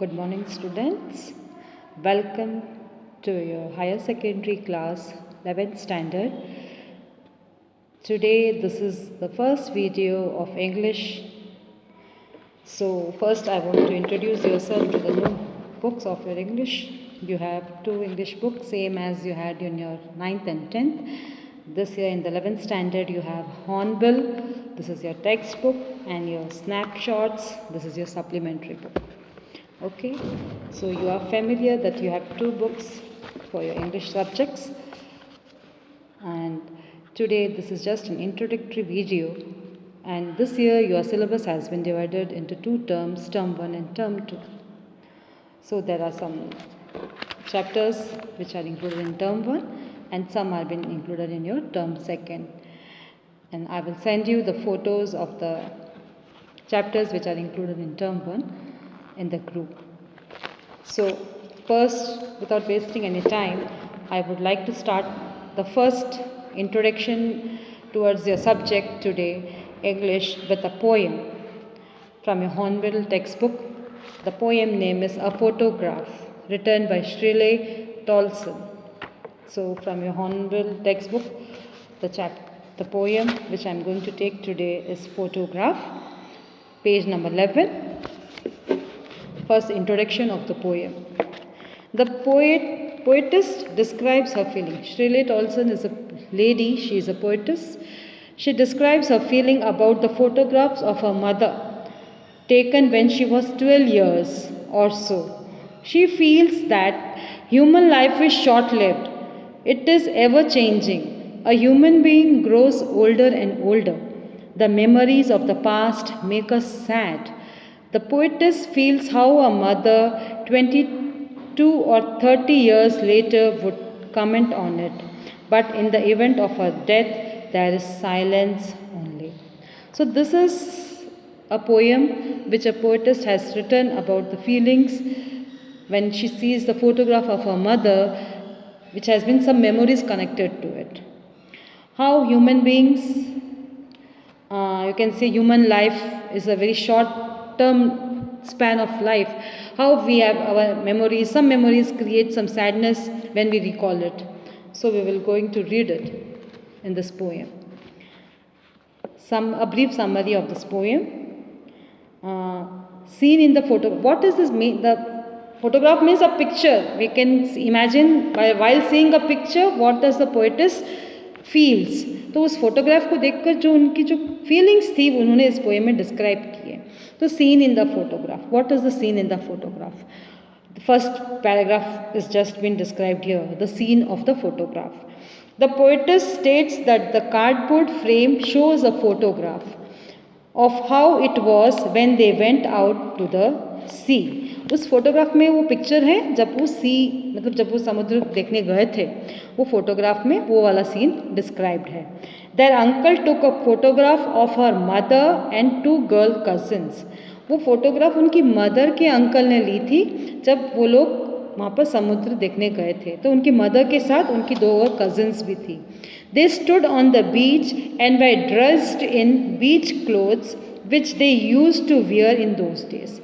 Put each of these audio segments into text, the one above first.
Good morning, students. Welcome to your higher secondary class 11th standard. Today this is the first video of English. So first I want to introduce yourself to the new books of your English. You have two English books, same as you had in your 9th and 10th. This year in the 11th standard you have Hornbill. This is your textbook, and your snapshots. This is your supplementary book. Okay, so you are familiar that you have two books for your English subjects, and today this is just an introductory video. And this year your syllabus has been divided into two terms, term 1 and term 2. So there are some chapters which are included in term 1 and some are been included in your term 2. And I will send you the photos of the chapters which are included in term 1 in the group. So first, without wasting any time, I would like to start the first introduction towards your subject today, English, with a poem from your Hornbill textbook. The poem name is A Photograph, written by Shirley Tolson. So from your Hornbill textbook, the poem which I am going to take today is Photograph, page number 11. First introduction of the poem. The poetess describes her feeling. Shirley Tolson is a lady, she is a poetess. She describes her feeling about the photographs of her mother taken when she was 12 years or so. She feels that human life is short-lived. It is ever-changing. A human being grows older and older. The memories of the past make us sad. The poetess feels how a mother 22 or 30 years later would comment on it. But in the event of her death, there is silence only. So this is a poem which a poetess has written about the feelings when she sees the photograph of her mother, which has been some memories connected to it. How human beings, you can say human life is a very short term span of life. How we have our memories, some memories create some sadness when we recall it. So we will going to read it in this poem. A brief summary of this poem. Seen in the photo. What does this mean? The photograph means a picture. We can imagine while seeing a picture, what does the poetess feels. तो उस photograph को देखकर जो उनकी जो feelings थी उन्होंने इस पोएम में डिस्क्राइब की है. तो seen in the photograph. What is the seen in the photograph? The first paragraph is just been described here, the scene of the photograph. The poetess states that the cardboard frame shows a photograph of how it was when they went out to the sea. उस photograph में वो picture है जब वो मतलब जब वो समुद्र देखने गए थे, वो फोटोग्राफ में वो वाला सीन डिस्क्राइब्ड है. Their uncle took a photograph of her mother and two girl cousins. वो फोटोग्राफ उनकी मदर के अंकल ने ली थी जब वो लोग वहाँ पर समुद्र देखने गए थे. तो उनकी मदर के साथ उनकी दो और कजिन्स भी थी. They stood on the beach and were dressed in beach clothes which they used to wear in those days.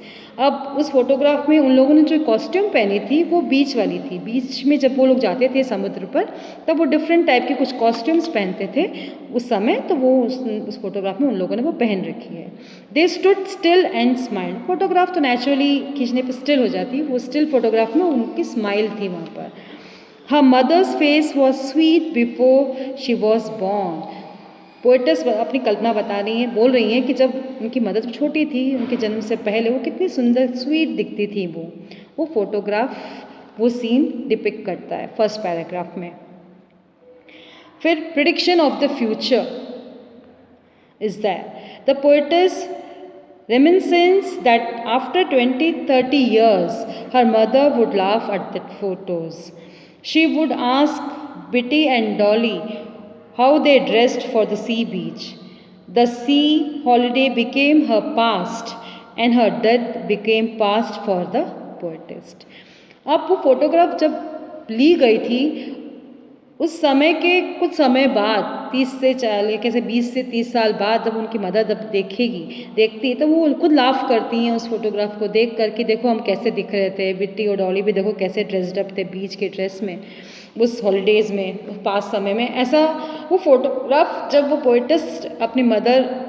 अब उस फोटोग्राफ में उन लोगों ने जो कॉस्ट्यूम पहनी थी वो बीच वाली थी. बीच में जब वो लोग जाते थे समुद्र पर तब वो डिफरेंट टाइप के कुछ कॉस्ट्यूम्स पहनते थे उस समय. तो वो उस फोटोग्राफ में उन लोगों ने वो पहन रखी है. They stood still and smile. Photograph तो नेचुरली खींचने पर स्टिल हो जाती, वो स्टिल फोटोग्राफ में उनकी स्माइल थी वहाँ पर. Her mother's face was sweet before she was born. Poets अपनी कल्पना बता रही हैं, बोल रही हैं कि जब उनकी मदर जब छोटी थी, उनके जन्म से पहले वो कितनी सुंदर स्वीट दिखती थी. वो फोटोग्राफ वो सीन डिपिक्ट करता है फर्स्ट पैराग्राफ में. फिर prediction of the future is that the poets reminiscence that after 20-30 years her mother would laugh at the photos. She would ask Bitty and Dolly how they dressed for the sea beach. The sea holiday became her past and her death became past for the poetess. अब वो photograph जब ली गई थी उस समय के कुछ समय बाद 30 से 40 कैसे 20 से 30 साल बाद जब उनकी मदर जब देखती है तो वो खुद लाफ करती हैं उस फोटोग्राफ को देख कर कि देखो हम कैसे दिख रहे थे, बिट्टी और डॉली भी देखो कैसे ड्रेस्ड अप थे बीच के ड्रेस में उस हॉलीडेज़ में पास समय में। ऐसा वो फोटोग्राफ जब वो पोएटिस्ट अपनी मदर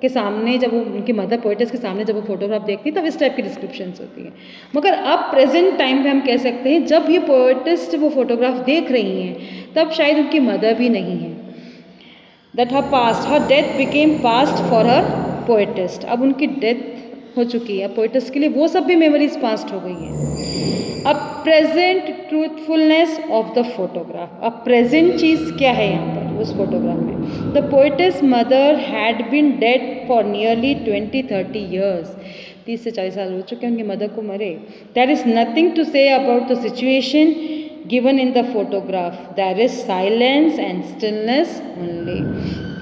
के सामने जब वो उनकी मदर पोएटिस के सामने जब वो फोटोग्राफ देखती है तब इस टाइप की डिस्क्रिप्शंस होती हैं। मगर अब प्रेजेंट टाइम पे हम कह सकते हैं जब ये पोएटिस्ट वो फोटोग्राफ देख रही हैं तब शायद उनकी मदर भी नहीं है। That her past her death became past for her poetess. अब उनकी डेथ हो चुकी है, पोएटिस्ट के लिए वो सब भी मेमोरीज पास्ट हो गई हैं। अब present truthfulness of the photograph. अब प्रेजेंट चीज़ क्या है यहाँ पर उस फोटोग्राफ में? The poet's mother had been dead for nearly 20-30 years. 30 से 40 साल हो चुके हैं उनकी मदर को मरे। There is nothing to say about the situation given in the photograph. There is silence and stillness only.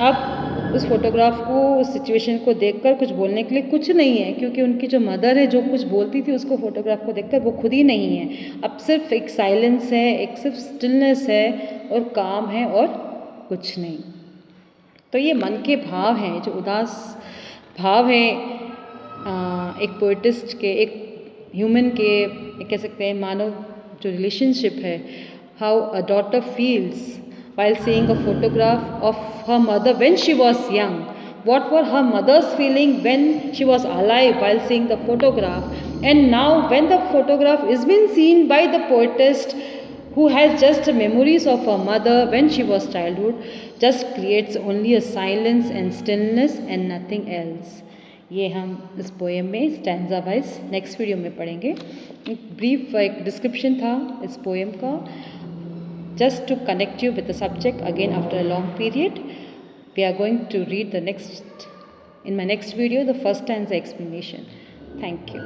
अब उस फोटोग्राफ को उस सिचुएशन को देखकर कुछ बोलने के लिए कुछ नहीं है, क्योंकि उनकी जो मदर है जो कुछ बोलती थी उसको फोटोग्राफ को देखकर वो खुद ही नहीं है। अब सिर्फ एक साइलेंस है, एक सिर्फ स्टिलनेस है और काम है और कुछ नहीं। तो ये मन के भाव हैं, जो उदास भाव हैं एक पोएटिस्ट के, एक ह्यूमन के, एक कह सकते हैं मानव जो रिलेशनशिप है, how a daughter feels while seeing a photograph of her mother when she was young. What were her mother's feeling when she was alive while seeing the photograph? And now when the photograph is being seen by the poetist who has just memories of her mother when she was childhood, just creates only a silence and stillness and nothing else. ये हम इस poem में stanza wise next video में पढ़ेंगे। एक brief एक description था इस पोएम का, just to connect you with the subject again after a long period. We are going to read in my next video, the first stanza explanation. Thank you.